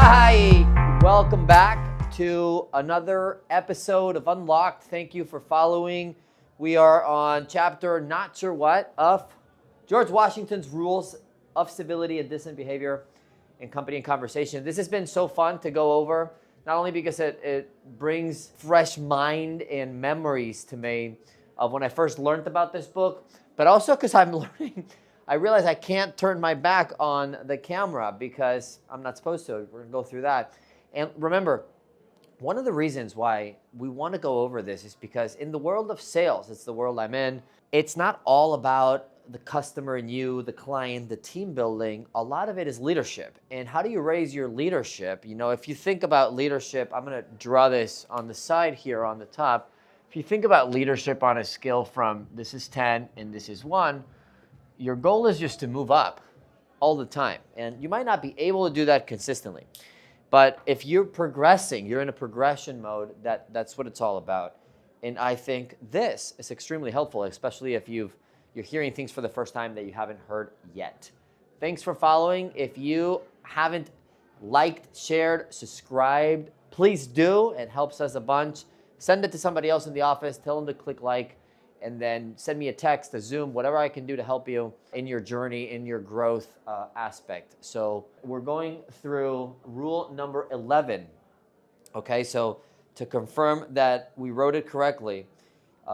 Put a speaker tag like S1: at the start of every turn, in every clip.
S1: Hi, welcome back to another episode of Unlocked. Thank you for following. We are on chapter not sure what of George Washington's Rules of Civility and Decent Behavior in Company and Conversation. This has been so fun to go over, not only because it brings fresh mind and memories to me of when I first learned about this book, but also because I'm learning. I realize I can't turn my back on the camera because I'm not supposed to. We're going to go through that. And remember, one of the reasons why we want to go over this is because in the world of sales, it's the world I'm in, it's not all about the customer and you, the client, the team building. A lot of it is leadership. And how do you raise your leadership? You know, if you think about leadership, I'm going to draw this on the side here on the top. If you think about leadership on a scale from this is 10 and this is 1, your goal is just to move up all the time. And you might not be able to do that consistently. But if you're progressing, you're in a progression mode, that's what it's all about. And I think this is extremely helpful, especially if you're hearing things for the first time that you haven't heard yet. Thanks for following. If you haven't liked, shared, subscribed, please do. It helps us a bunch. Send it to somebody else in the office. Tell them to click like. And then send me a text, a Zoom, whatever I can do to help you in your journey, in your growth aspect. So we're going through rule number 11. Okay, so to confirm that we wrote it correctly,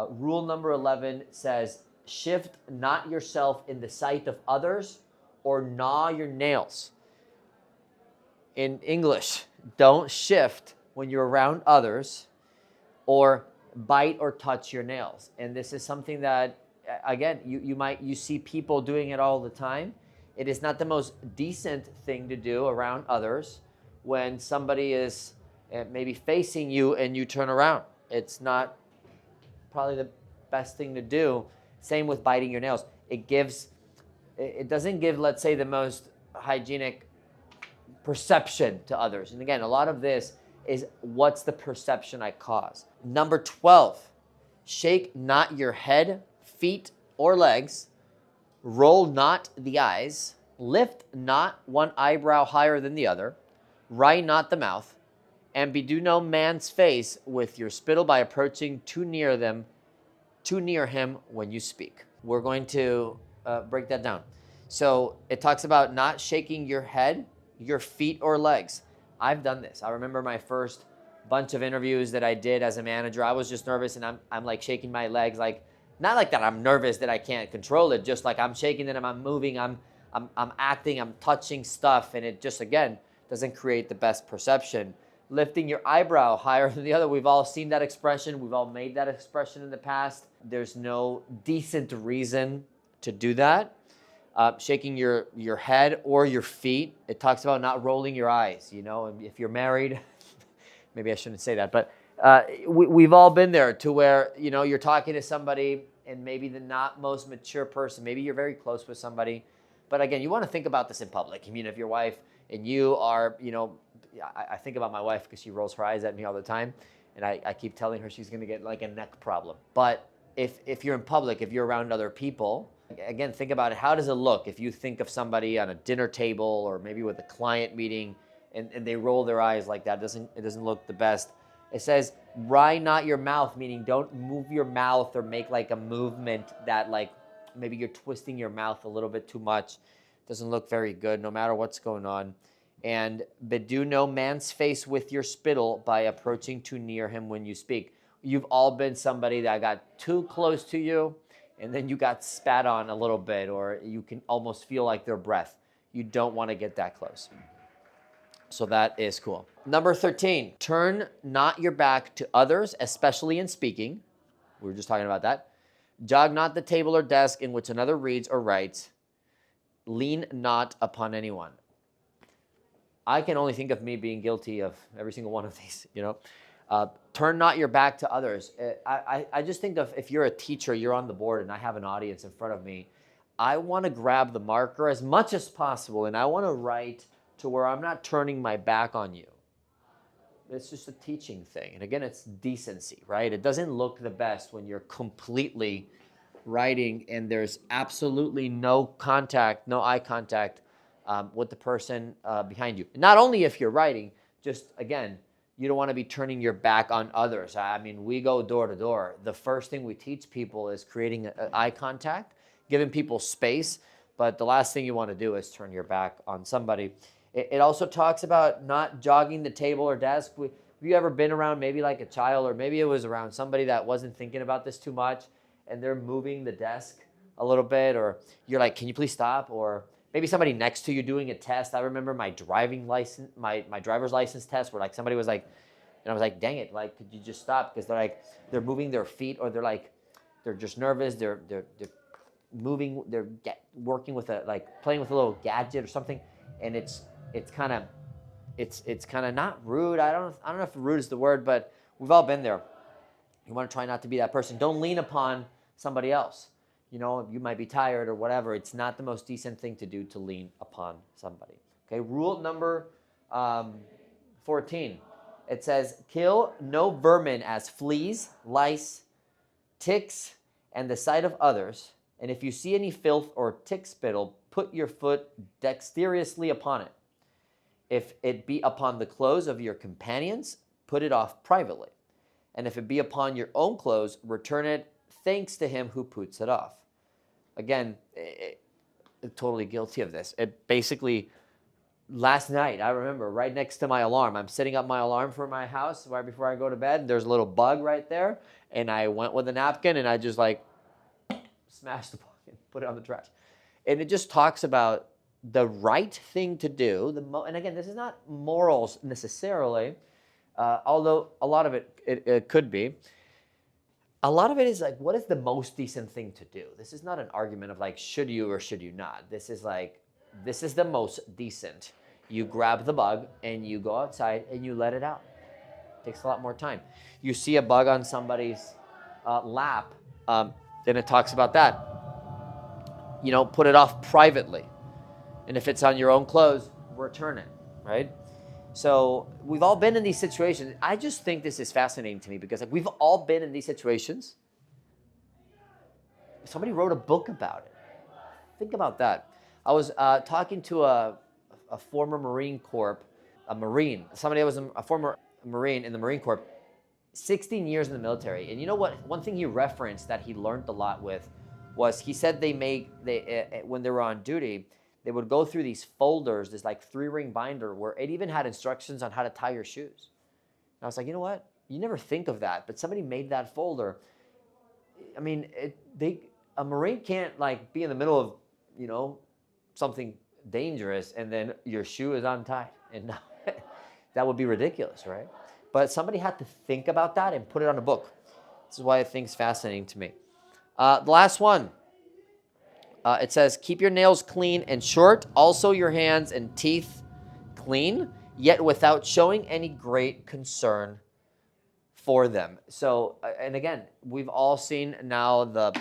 S1: rule number 11 says, shift not yourself in the sight of others or gnaw your nails. In English, don't shift when you're around others or bite or touch your nails. And this is something that, again, you see people doing it all the time. It is not the most decent thing to do around others when somebody is maybe facing you and you turn around. It's not probably the best thing to do. Same with biting your nails. It doesn't give, let's say, the most hygienic perception to others. And again, a lot of this is what's the perception I cause. Number 12, shake not your head, feet, or legs, roll not the eyes, lift not one eyebrow higher than the other, wry not the mouth, and bedew no man's face with your spittle by approaching too near him when you speak. We're going to break that down. So it talks about not shaking your head, your feet, or legs. I've done this. I remember my first bunch of interviews that I did as a manager. I was just nervous and I'm like shaking my legs, like not like that I'm nervous that I can't control it, just like I'm shaking them, I'm moving, I'm acting, I'm touching stuff, and it just again doesn't create the best perception. Lifting your eyebrow higher than the other. We've all seen that expression. We've all made that expression in the past. There's no decent reason to do that. Shaking your head or your feet. It talks about not rolling your eyes. You know, if you're married, maybe I shouldn't say that, but we've all been there to where, you know, you're talking to somebody and maybe the not most mature person, maybe you're very close with somebody, but again, you want to think about this in public. I mean, if your wife and you are, you know, I think about my wife because she rolls her eyes at me all the time, and I keep telling her she's going to get like a neck problem. But if you're in public, if you're around other people, again, think about it. How does it look if you think of somebody on a dinner table or maybe with a client meeting and they roll their eyes like that? It doesn't look the best. It says, wry not your mouth, meaning don't move your mouth or make like a movement that like maybe you're twisting your mouth a little bit too much. Doesn't look very good no matter what's going on. And bedew no man's face with your spittle by approaching too near him when you speak. You've all been somebody that got too close to you and then you got spat on a little bit, or you can almost feel like their breath. You don't want to get that close. So that is cool. Number 13, turn not your back to others, especially in speaking. We were just talking about that. Jog not the table or desk in which another reads or writes. Lean not upon anyone. I can only think of me being guilty of every single one of these, you know. Turn not your back to others. I just think of if you're a teacher, you're on the board and I have an audience in front of me, I want to grab the marker as much as possible and I want to write to where I'm not turning my back on you. It's just a teaching thing. And again, it's decency, right? It doesn't look the best when you're completely writing and there's absolutely no contact, no eye contact with the person behind you. Not only if you're writing, just again, you don't want to be turning your back on others. I mean, we go door to door. The first thing we teach people is creating eye contact, giving people space. But the last thing you want to do is turn your back on somebody. It also talks about not jogging the table or desk. Have you ever been around maybe like a child, or maybe it was around somebody that wasn't thinking about this too much, and they're moving the desk a little bit, or you're like, can you please stop? Or maybe somebody next to you doing a test. I remember my driving license, my driver's license test, where like somebody was like, and I was like, dang it, like, could you just stop? Because they're moving their feet, or they're just nervous. They're moving, working with playing with a little gadget or something, and it's kind of not rude. I don't know if rude is the word, but we've all been there. You want to try not to be that person. Don't lean upon somebody else. You know, you might be tired or whatever. It's not the most decent thing to do to lean upon somebody. Okay, rule number 14. It says, kill no vermin as fleas, lice, ticks, and the sight of others. And if you see any filth or tick spittle, put your foot dexterously upon it. If it be upon the clothes of your companions, put it off privately. And if it be upon your own clothes, return it, thanks to him who puts it off. Again, totally guilty of this. It basically, last night, I remember right next to my alarm, I'm setting up my alarm for my house right before I go to bed. There's a little bug right there. And I went with a napkin and I just smashed the bug and put it on the trash. And it just talks about the right thing to do. And again, this is not morals necessarily, although a lot of it could be. A lot of it is like, what is the most decent thing to do? This is not an argument of like, should you or should you not? This is the most decent. You grab the bug and you go outside and you let it out. It takes a lot more time. You see a bug on somebody's lap, then it talks about that. You know, put it off privately. And if it's on your own clothes, return it, right? So we've all been in these situations. I just think this is fascinating to me because we've all been in these situations. Somebody wrote a book about it. Think about that. I was talking to a former Marine Corps, a Marine. Somebody that was a former Marine in the Marine Corps, 16 years in the military. And you know what? One thing he referenced that he learned a lot with was he said when they were on duty, they would go through these folders, this 3-ring binder where it even had instructions on how to tie your shoes. And I was like, you know what? You never think of that, but somebody made that folder. I mean, a Marine can't be in the middle of, something dangerous and then your shoe is untied. And now, that would be ridiculous, right? But somebody had to think about that and put it on a book. This is why I think it's fascinating to me. The last one. It says, keep your nails clean and short, also your hands and teeth clean, yet without showing any great concern for them. So, and again, we've all seen now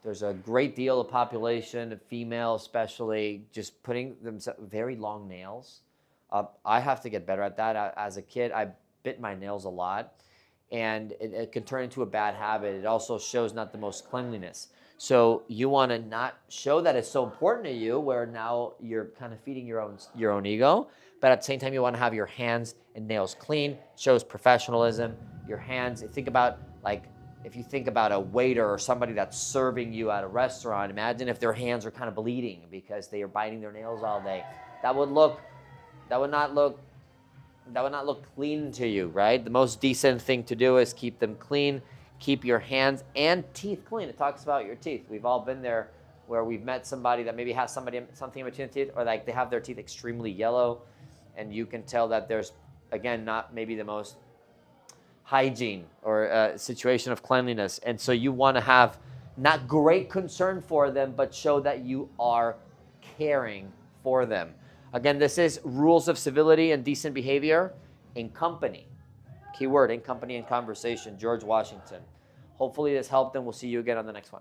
S1: there's a great deal of population, female especially, just putting themselves very long nails. I have to get better at that. As a kid, I bit my nails a lot, and it can turn into a bad habit. It also shows not the most cleanliness. So you want to not show that it's so important to you, where now you're kind of feeding your own ego, but at the same time you want to have your hands and nails clean. Shows professionalism. Your hands. If you think about a waiter or somebody that's serving you at a restaurant, imagine if their hands are kind of bleeding because they are biting their nails all day. That would not look clean to you, right? The most decent thing to do is keep them clean. Keep your hands and teeth clean. It talks about your teeth. We've all been there where we've met somebody that maybe has something in between the teeth, or they have their teeth extremely yellow, and you can tell that there's, again, not maybe the most hygiene or situation of cleanliness. And so you want to have not great concern for them, but show that you are caring for them. Again, this is rules of civility and decent behavior in company. Keyword, in company and conversation, George Washington. Hopefully this helped, and we'll see you again on the next one.